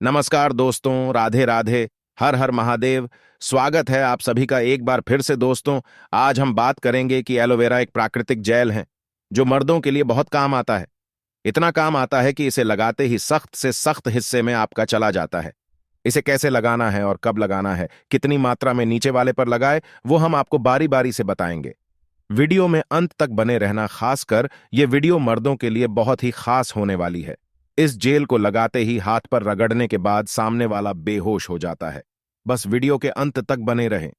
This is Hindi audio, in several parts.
नमस्कार दोस्तों, राधे राधे, हर हर महादेव। स्वागत है आप सभी का एक बार फिर से दोस्तों। आज हम बात करेंगे कि एलोवेरा एक प्राकृतिक जेल है जो मर्दों के लिए बहुत काम आता है। इतना काम आता है कि इसे लगाते ही सख्त से सख्त हिस्से में आपका चला जाता है। इसे कैसे लगाना है और कब लगाना है, कितनी मात्रा में नीचे वाले पर लगाए, वो हम आपको बारी बारी से बताएंगे। वीडियो में अंत तक बने रहना, खासकर ये वीडियो मर्दों के लिए बहुत ही खास होने वाली है। इस जेल को लगाते ही हाथ पर रगड़ने के बाद सामने वाला बेहोश हो जाता है। बस वीडियो के अंत तक बने रहें।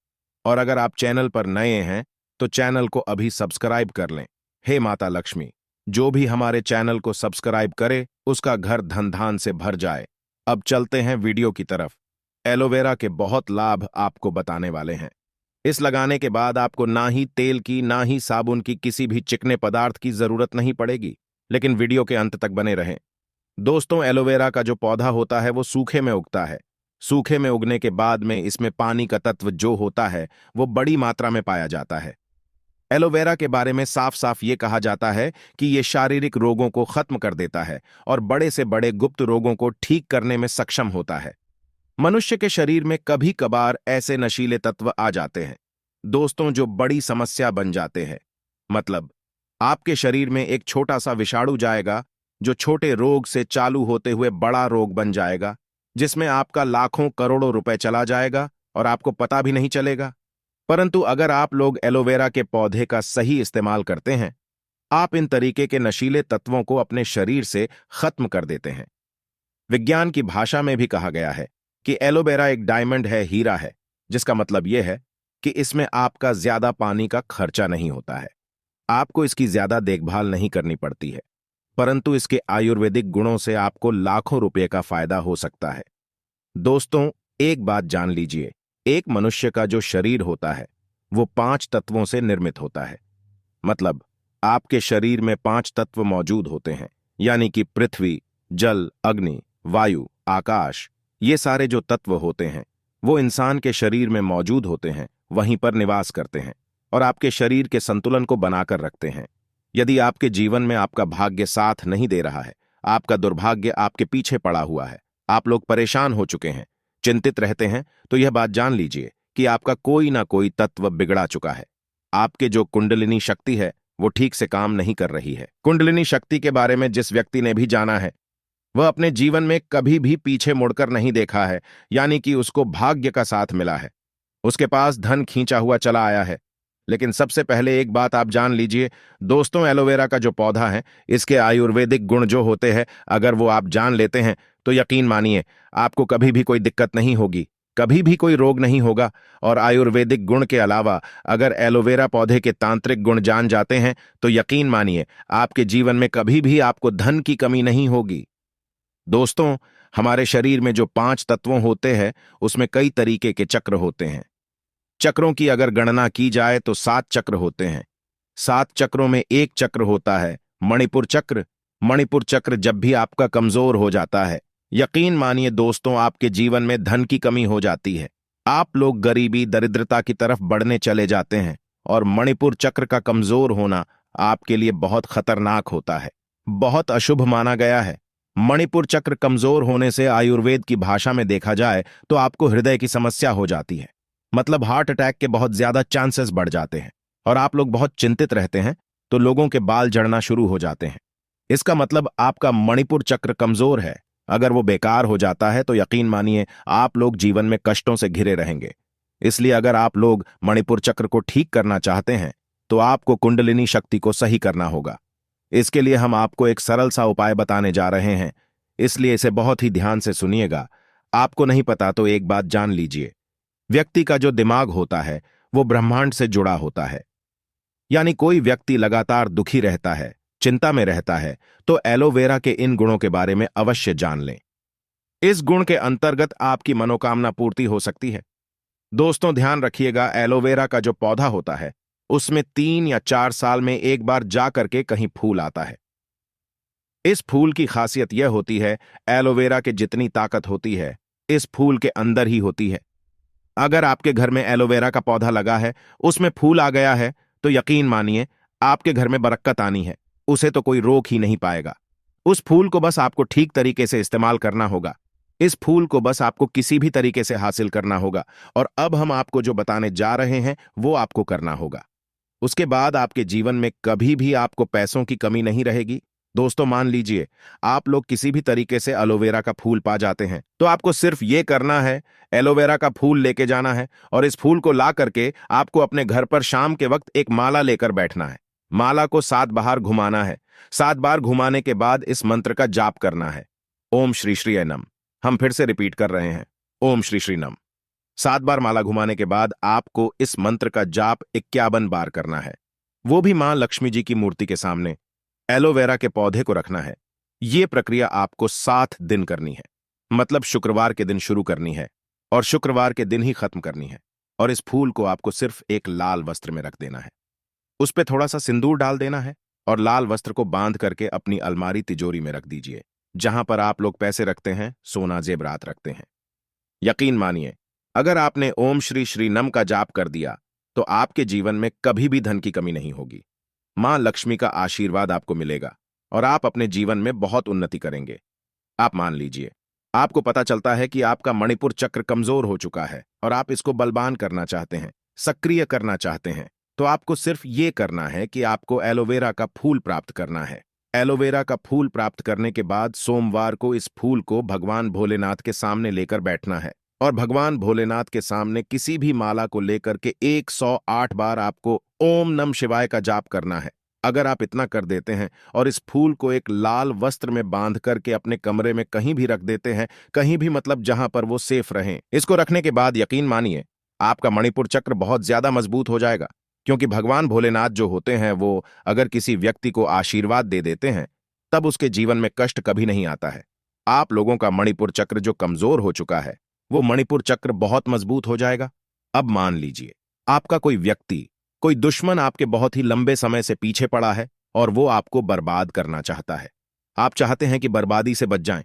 और अगर आप चैनल पर नए हैं तो चैनल को अभी सब्सक्राइब कर लें। हे माता लक्ष्मी, जो भी हमारे चैनल को सब्सक्राइब करे उसका घर धन धान से भर जाए। अब चलते हैं वीडियो की तरफ। एलोवेरा के बहुत लाभ आपको बताने वाले हैं। इस लगाने के बाद आपको ना ही तेल की ना ही साबुन की किसी भी चिकने पदार्थ की जरूरत नहीं पड़ेगी। लेकिन वीडियो के अंत तक बने रहें। दोस्तों, एलोवेरा का जो पौधा होता है वो सूखे में उगता है। सूखे में उगने के बाद में इसमें पानी का तत्व जो होता है वो बड़ी मात्रा में पाया जाता है। एलोवेरा के बारे में साफ साफ ये कहा जाता है कि ये शारीरिक रोगों को खत्म कर देता है और बड़े से बड़े गुप्त रोगों को ठीक करने में सक्षम होता है। मनुष्य के शरीर में कभी कभार ऐसे नशीले तत्व आ जाते हैं दोस्तों, जो बड़ी समस्या बन जाते हैं। मतलब, आपके शरीर में एक छोटा सा विषाणु जाएगा जो छोटे रोग से चालू होते हुए बड़ा रोग बन जाएगा, जिसमें आपका लाखों करोड़ों रुपए चला जाएगा और आपको पता भी नहीं चलेगा। परंतु अगर आप लोग एलोवेरा के पौधे का सही इस्तेमाल करते हैं, आप इन तरीके के नशीले तत्वों को अपने शरीर से खत्म कर देते हैं। विज्ञान की भाषा में भी कहा गया है कि एलोवेरा एक डायमंड है, हीरा है, जिसका मतलब यह है कि इसमें आपका ज्यादा पानी का खर्चा नहीं होता है। आपको इसकी ज्यादा देखभाल नहीं करनी पड़ती है, परंतु इसके आयुर्वेदिक गुणों से आपको लाखों रुपए का फायदा हो सकता है। दोस्तों, एक बात जान लीजिए, एक मनुष्य का जो शरीर होता है वो 5 तत्वों से निर्मित होता है। मतलब, आपके शरीर में 5 तत्व मौजूद होते हैं, यानी कि पृथ्वी, जल, अग्नि, वायु, आकाश। ये सारे जो तत्व होते हैं वो इंसान के शरीर में मौजूद होते हैं, वहीं पर निवास करते हैं और आपके शरीर के संतुलन को बनाकर रखते हैं। यदि आपके जीवन में आपका भाग्य साथ नहीं दे रहा है, आपका दुर्भाग्य आपके पीछे पड़ा हुआ है, आप लोग परेशान हो चुके हैं, चिंतित रहते हैं, तो यह बात जान लीजिए कि आपका कोई ना कोई तत्व बिगड़ा चुका है। आपके जो कुंडलिनी शक्ति है वो ठीक से काम नहीं कर रही है। कुंडलिनी शक्ति के बारे में जिस व्यक्ति ने भी जाना है वह अपने जीवन में कभी भी पीछे मुड़कर नहीं देखा है, यानी कि उसको भाग्य का साथ मिला है, उसके पास धन खींचा हुआ चला आया है। लेकिन सबसे पहले एक बात आप जान लीजिए दोस्तों, एलोवेरा का जो पौधा है इसके आयुर्वेदिक गुण जो होते हैं, अगर वो आप जान लेते हैं तो यकीन मानिए आपको कभी भी कोई दिक्कत नहीं होगी, कभी भी कोई रोग नहीं होगा। और आयुर्वेदिक गुण के अलावा अगर एलोवेरा पौधे के तांत्रिक गुण जान जाते हैं तो यकीन मानिए आपके जीवन में कभी भी आपको धन की कमी नहीं होगी। दोस्तों, हमारे शरीर में जो 5 तत्वों होते हैं उसमें कई तरीके के चक्र होते हैं। चक्रों की अगर गणना की जाए तो 7 चक्र होते हैं। 7 चक्रों में एक चक्र होता है मणिपुर चक्र। मणिपुर चक्र जब भी आपका कमजोर हो जाता है, यकीन मानिए दोस्तों, आपके जीवन में धन की कमी हो जाती है। आप लोग गरीबी, दरिद्रता की तरफ बढ़ने चले जाते हैं और मणिपुर चक्र का कमजोर होना आपके लिए बहुत खतरनाक होता है, बहुत अशुभ माना गया है। मणिपुर चक्र कमजोर होने से आयुर्वेद की भाषा में देखा जाए तो आपको हृदय की समस्या हो जाती है। मतलब हार्ट अटैक के बहुत ज्यादा चांसेस बढ़ जाते हैं और आप लोग बहुत चिंतित रहते हैं तो लोगों के बाल झड़ना शुरू हो जाते हैं। इसका मतलब आपका मणिपुर चक्र कमजोर है। अगर वो बेकार हो जाता है तो यकीन मानिए आप लोग जीवन में कष्टों से घिरे रहेंगे। इसलिए अगर आप लोग मणिपुर चक्र को ठीक करना चाहते हैं तो आपको कुंडलिनी शक्ति को सही करना होगा। इसके लिए हम आपको एक सरल सा उपाय बताने जा रहे हैं, इसलिए इसे बहुत ही ध्यान से सुनिएगा। आपको नहीं पता तो एक बात जान लीजिए, व्यक्ति का जो दिमाग होता है वो ब्रह्मांड से जुड़ा होता है। यानी कोई व्यक्ति लगातार दुखी रहता है, चिंता में रहता है, तो एलोवेरा के इन गुणों के बारे में अवश्य जान लें। इस गुण के अंतर्गत आपकी मनोकामना पूर्ति हो सकती है। दोस्तों, ध्यान रखिएगा, एलोवेरा का जो पौधा होता है उसमें 3 या 4 साल में एक बार जा करके कहीं फूल आता है। इस फूल की खासियत यह होती है, एलोवेरा के जितनी ताकत होती है इस फूल के अंदर ही होती है। अगर आपके घर में एलोवेरा का पौधा लगा है, उसमें फूल आ गया है, तो यकीन मानिए आपके घर में बरकत आनी है, उसे तो कोई रोक ही नहीं पाएगा। उस फूल को बस आपको ठीक तरीके से इस्तेमाल करना होगा। इस फूल को बस आपको किसी भी तरीके से हासिल करना होगा, और अब हम आपको जो बताने जा रहे हैं वो आपको करना होगा। उसके बाद आपके जीवन में कभी भी आपको पैसों की कमी नहीं रहेगी। दोस्तों, मान लीजिए आप लोग किसी भी तरीके से एलोवेरा का फूल पा जाते हैं, तो आपको सिर्फ ये करना है, एलोवेरा का फूल लेके जाना है और इस फूल को ला करके आपको अपने घर पर शाम के वक्त एक माला लेकर बैठना है। माला को 7 बार घुमाना है। 7 बार घुमाने के बाद इस मंत्र का जाप करना है, ओम श्री श्री नम। हम फिर से रिपीट कर रहे हैं, ओम श्री श्री नम। 7 बार माला घुमाने के बाद आपको इस मंत्र का जाप 51 बार करना है, वो भी मां लक्ष्मी जी की मूर्ति के सामने। एलोवेरा के पौधे को रखना है। यह प्रक्रिया आपको 7 दिन करनी है, मतलब शुक्रवार के दिन शुरू करनी है और शुक्रवार के दिन ही खत्म करनी है। और इस फूल को आपको सिर्फ एक लाल वस्त्र में रख देना है, उस पर थोड़ा सा सिंदूर डाल देना है और लाल वस्त्र को बांध करके अपनी अलमारी तिजोरी में रख दीजिए, जहां पर आप लोग पैसे रखते हैं, सोना जेवरात रखते हैं। यकीन मानिए, अगर आपने ओम श्री श्री नम का जाप कर दिया तो आपके जीवन में कभी भी धन की कमी नहीं होगी। मां लक्ष्मी का आशीर्वाद आपको मिलेगा और आप अपने जीवन में बहुत उन्नति करेंगे। आप मान लीजिए, आपको पता चलता है कि आपका मणिपुर चक्र कमजोर हो चुका है और आप इसको बलवान करना चाहते हैं, सक्रिय करना चाहते हैं, तो आपको सिर्फ ये करना है कि आपको एलोवेरा का फूल प्राप्त करना है। एलोवेरा का फूल प्राप्त करने के बाद सोमवार को इस फूल को भगवान भोलेनाथ के सामने लेकर बैठना है और भगवान भोलेनाथ के सामने किसी भी माला को लेकर के 108 बार आपको ओम नम शिवाय का जाप करना है। अगर आप इतना कर देते हैं और इस फूल को एक लाल वस्त्र में बांध करके अपने कमरे में कहीं भी रख देते हैं, कहीं भी मतलब जहां पर वो सेफ रहें, इसको रखने के बाद यकीन मानिए आपका मणिपुर चक्र बहुत ज्यादा मजबूत हो जाएगा। क्योंकि भगवान भोलेनाथ जो होते हैं वो अगर किसी व्यक्ति को आशीर्वाद दे देते हैं तब उसके जीवन में कष्ट कभी नहीं आता है। आप लोगों का मणिपुर चक्र जो कमजोर हो चुका है वो मणिपुर चक्र बहुत मजबूत हो जाएगा। अब मान लीजिए आपका कोई व्यक्ति, कोई दुश्मन आपके बहुत ही लंबे समय से पीछे पड़ा है और वो आपको बर्बाद करना चाहता है। आप चाहते हैं कि बर्बादी से बच जाएं।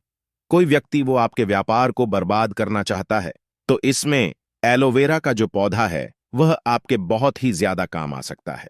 कोई व्यक्ति वो आपके व्यापार को बर्बाद करना चाहता है, तो इसमें एलोवेरा का जो पौधा है वह आपके बहुत ही ज्यादा काम आ सकता है।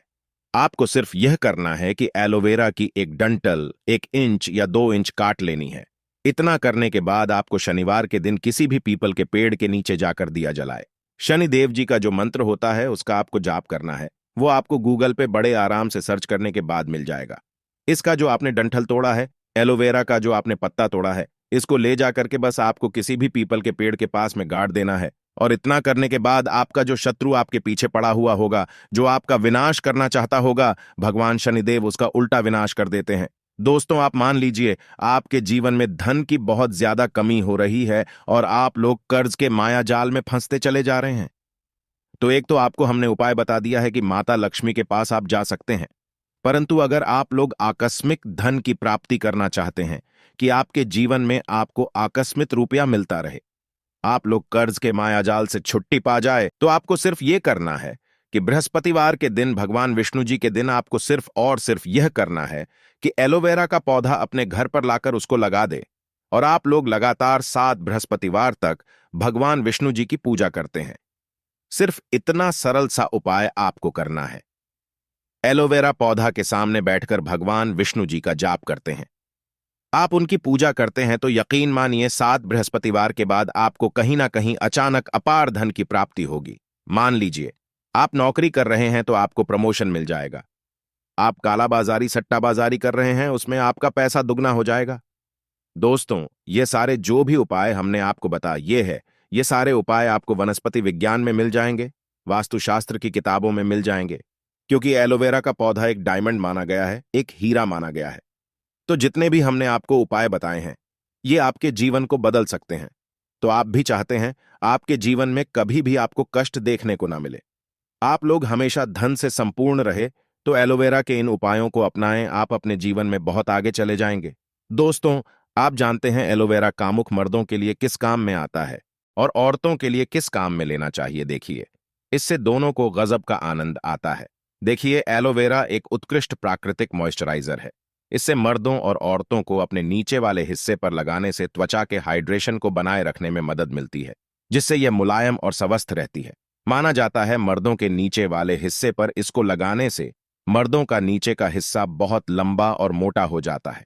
आपको सिर्फ यह करना है कि एलोवेरा की एक डंठल 1 इंच या 2 इंच काट लेनी है। इतना करने के बाद आपको शनिवार के दिन किसी भी पीपल के पेड़ के नीचे जाकर दिया जलाए। शनिदेव जी का जो मंत्र होता है उसका आपको जाप करना है, वो आपको गूगल पे बड़े आराम से सर्च करने के बाद मिल जाएगा। इसका जो आपने डंठल तोड़ा है, एलोवेरा का जो आपने पत्ता तोड़ा है, इसको ले जाकर के बस आपको किसी भी पीपल के पेड़ के पास में गाड़ देना है। और इतना करने के बाद आपका जो शत्रु आपके पीछे पड़ा हुआ होगा, जो आपका विनाश करना चाहता होगा, भगवान शनिदेव उसका उल्टा विनाश कर देते हैं। दोस्तों, आप मान लीजिए आपके जीवन में धन की बहुत ज्यादा कमी हो रही है और आप लोग कर्ज के माया जाल में फंसते चले जा रहे हैं। तो एक तो आपको हमने उपाय बता दिया है कि माता लक्ष्मी के पास आप जा सकते हैं, परंतु अगर आप लोग आकस्मिक धन की प्राप्ति करना चाहते हैं कि आपके जीवन में आपको आकस्मिक रुपया मिलता रहे, आप लोग कर्ज के मायाजाल से छुट्टी पा जाए, तो आपको सिर्फ यह करना है कि बृहस्पतिवार के दिन, भगवान विष्णु जी के दिन, आपको सिर्फ और सिर्फ यह करना है कि एलोवेरा का पौधा अपने घर पर लाकर उसको लगा दे और आप लोग लगातार 7 बृहस्पतिवार तक भगवान विष्णु जी की पूजा करते हैं। सिर्फ इतना सरल सा उपाय आपको करना है। एलोवेरा पौधा के सामने बैठकर भगवान विष्णु जी का जाप करते हैं, आप उनकी पूजा करते हैं, तो यकीन मानिए 7 बृहस्पतिवार के बाद आपको कहीं ना कहीं अचानक अपार धन की प्राप्ति होगी। मान लीजिए आप नौकरी कर रहे हैं तो आपको प्रमोशन मिल जाएगा। आप कालाबाजारी, सट्टाबाजारी कर रहे हैं, उसमें आपका पैसा दुगना हो जाएगा। दोस्तों, ये सारे जो भी उपाय हमने आपको बताए ये सारे उपाय आपको वनस्पति विज्ञान में मिल जाएंगे, वास्तुशास्त्र की किताबों में मिल जाएंगे, क्योंकि एलोवेरा का पौधा एक डायमंड माना गया है, एक हीरा माना गया है। तो जितने भी हमने आपको उपाय बताए हैं ये आपके जीवन को बदल सकते हैं। तो आप भी चाहते हैं आपके जीवन में कभी भी आपको कष्ट देखने को ना मिले, आप लोग हमेशा धन से संपूर्ण रहे, तो एलोवेरा के इन उपायों को अपनाएं, आप अपने जीवन में बहुत आगे चले जाएंगे। दोस्तों, आप जानते हैं एलोवेरा कामुक मर्दों के लिए किस काम में आता है और औरतों के लिए किस काम में लेना चाहिए। देखिए, इससे दोनों को गजब का आनंद आता है। देखिए, एलोवेरा एक उत्कृष्ट प्राकृतिक मॉइस्चराइजर है। इससे मर्दों और औरतों को अपने नीचे वाले हिस्से पर लगाने से त्वचा के हाइड्रेशन को बनाए रखने में मदद मिलती है, जिससे यह मुलायम और स्वस्थ रहती है। माना जाता है मर्दों के नीचे वाले हिस्से पर इसको लगाने से मर्दों का नीचे का हिस्सा बहुत लंबा और मोटा हो जाता है,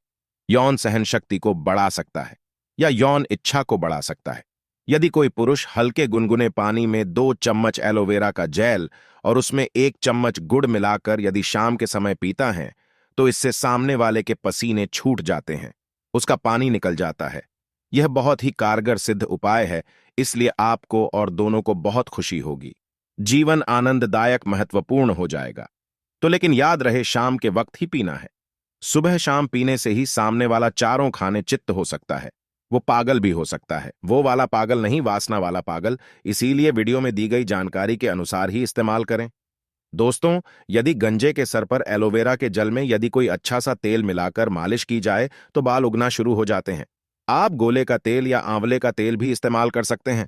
यौन सहन शक्ति को बढ़ा सकता है। या यौन इच्छा को बढ़ा सकता है। यदि कोई पुरुष हल्के गुनगुने पानी में 2 चम्मच एलोवेरा का जेल और उसमें 1 चम्मच गुड़ मिलाकर यदि शाम के समय पीता है, तो इससे सामने वाले के पसीने छूट जाते हैं, उसका पानी निकल जाता है। यह बहुत ही कारगर सिद्ध उपाय है, इसलिए आपको और दोनों को बहुत खुशी होगी। जीवन आनंददायक महत्वपूर्ण हो जाएगा। तो लेकिन याद रहे, शाम के वक्त ही पीना है। सुबह शाम पीने से ही सामने वाला चारों खाने चित्त हो सकता है, वो पागल भी हो सकता है। वो वाला पागल नहीं, वासना वाला पागल। इसीलिए वीडियो में दी गई जानकारी के अनुसार ही इस्तेमाल करें। दोस्तों, यदि गंजे के सर पर एलोवेरा के जल में यदि कोई अच्छा सा तेल मिलाकर मालिश की जाए तो बाल उगना शुरू हो जाते हैं। आप गोले का तेल या आंवले का तेल भी इस्तेमाल कर सकते हैं।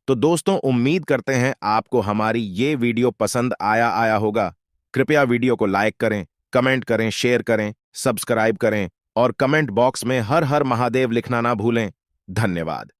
तो दोस्तों, उम्मीद करते हैं आपको हमारी ये वीडियो पसंद आया होगा। कृपया वीडियो को लाइक करें, कमेंट करें, शेयर करें, सब्सक्राइब करें और कमेंट बॉक्स में हर हर महादेव लिखना ना भूलें। धन्यवाद।